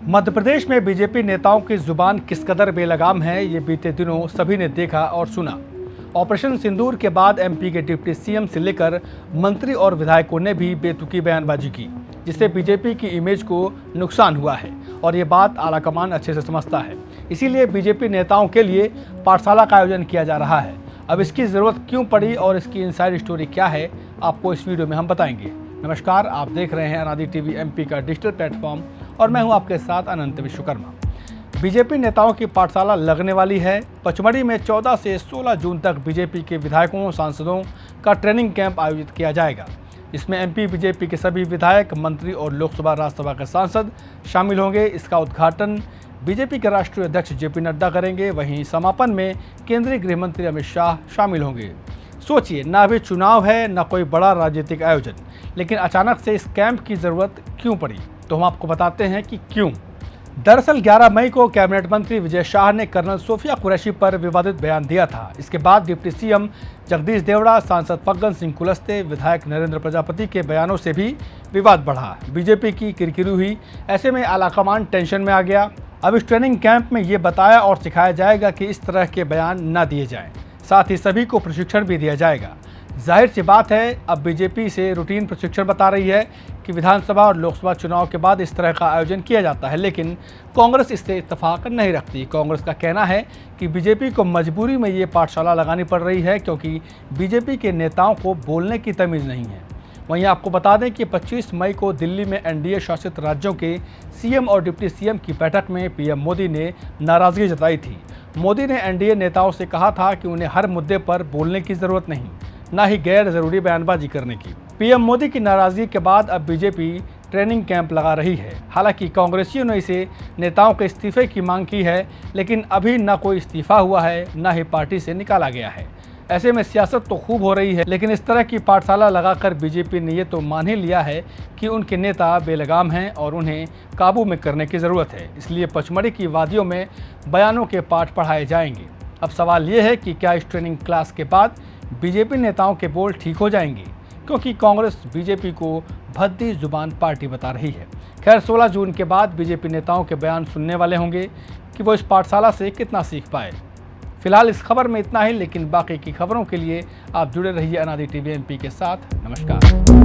मध्य प्रदेश में बीजेपी नेताओं की जुबान किस कदर बेलगाम है, ये बीते दिनों सभी ने देखा और सुना। ऑपरेशन सिंदूर के बाद एमपी के डिप्टी सीएम से लेकर मंत्री और विधायकों ने भी बेतुकी बयानबाजी की, जिससे बीजेपी की इमेज को नुकसान हुआ है और ये बात आलाकमान अच्छे से समझता है। इसीलिए बीजेपी नेताओं के लिए पाठशाला का आयोजन किया जा रहा है। अब इसकी ज़रूरत क्यों पड़ी और इसकी इनसाइड स्टोरी क्या है, आपको इस वीडियो में हम बताएंगे। नमस्कार, आप देख रहे हैं अनादि टीवी एमपी का डिजिटल प्लेटफॉर्म और मैं हूं आपके साथ अनंत विश्वकर्मा। बीजेपी नेताओं की पाठशाला लगने वाली है। पचमढ़ी में 14 से 16 जून तक बीजेपी के विधायकों सांसदों का ट्रेनिंग कैंप आयोजित किया जाएगा। इसमें एमपी बीजेपी के सभी विधायक, मंत्री और लोकसभा राज्यसभा के सांसद शामिल होंगे। इसका उद्घाटन बीजेपी के राष्ट्रीय अध्यक्ष जेपी नड्डा करेंगे। वहीं समापन में केंद्रीय गृह मंत्री अमित शाह शामिल होंगे। सोचिए, ना अभी चुनाव है, ना कोई बड़ा राजनीतिक आयोजन, लेकिन अचानक से इस कैंप की ज़रूरत क्यों पड़ी, तो हम आपको बताते हैं कि क्यों। दरअसल 11 मई को कैबिनेट मंत्री विजय शाह ने कर्नल सोफिया कुरैशी पर विवादित बयान दिया था। इसके बाद डिप्टी सीएम जगदीश देवड़ा, सांसद फग्गन सिंह कुलस्ते, विधायक नरेंद्र प्रजापति के बयानों से भी विवाद बढ़ा। बीजेपी की किरकिरी हुई। ऐसे में आलाकमान टेंशन में आ गया। अब इस ट्रेनिंग कैंप में ये बताया और सिखाया जाएगा कि इस तरह के बयान न दिए जाएं। साथ ही सभी को प्रशिक्षण भी दिया जाएगा। जाहिर सी बात है, अब बीजेपी से रूटीन प्रशिक्षण बता रही है कि विधानसभा और लोकसभा चुनाव के बाद इस तरह का आयोजन किया जाता है, लेकिन कांग्रेस इससे इत्तेफाक नहीं रखती। कांग्रेस का कहना है कि बीजेपी को मजबूरी में ये पाठशाला लगानी पड़ रही है क्योंकि बीजेपी के नेताओं को बोलने की तमीज़ नहीं है। वहीं आपको बता दें कि 25 मई को दिल्ली में एनडीए शासित राज्यों के सीएम और डिप्टी सीएम की बैठक में पीएम मोदी ने नाराज़गी जताई थी। मोदी ने एनडीए नेताओं से कहा था कि उन्हें हर मुद्दे पर बोलने की ज़रूरत नहीं, ना ही गैर ज़रूरी बयानबाजी करने की। पीएम मोदी की नाराज़गी के बाद अब बीजेपी ट्रेनिंग कैंप लगा रही है। हालांकि कांग्रेसियों ने इसे नेताओं के इस्तीफे की मांग की है, लेकिन अभी न कोई इस्तीफा हुआ है, न ही पार्टी से निकाला गया है। ऐसे में सियासत तो खूब हो रही है, लेकिन इस तरह की पाठशाला लगाकर बीजेपी ने ये तो मान ही लिया है कि उनके नेता बेलगाम हैं और उन्हें काबू में करने की ज़रूरत है। इसलिए पचमढ़ी की वादियों में बयानों के पाठ पढ़ाए जाएंगे। अब सवाल ये है कि क्या इस ट्रेनिंग क्लास के बाद बीजेपी नेताओं के बोल ठीक हो जाएंगे, क्योंकि कांग्रेस बीजेपी को भद्दी जुबान पार्टी बता रही है। खैर, 16 जून के बाद बीजेपी नेताओं के बयान सुनने वाले होंगे कि वो इस पाठशाला से कितना सीख पाए। फिलहाल इस खबर में इतना ही, लेकिन बाकी की खबरों के लिए आप जुड़े रहिए अनादि टीवी एमपी के साथ। नमस्कार।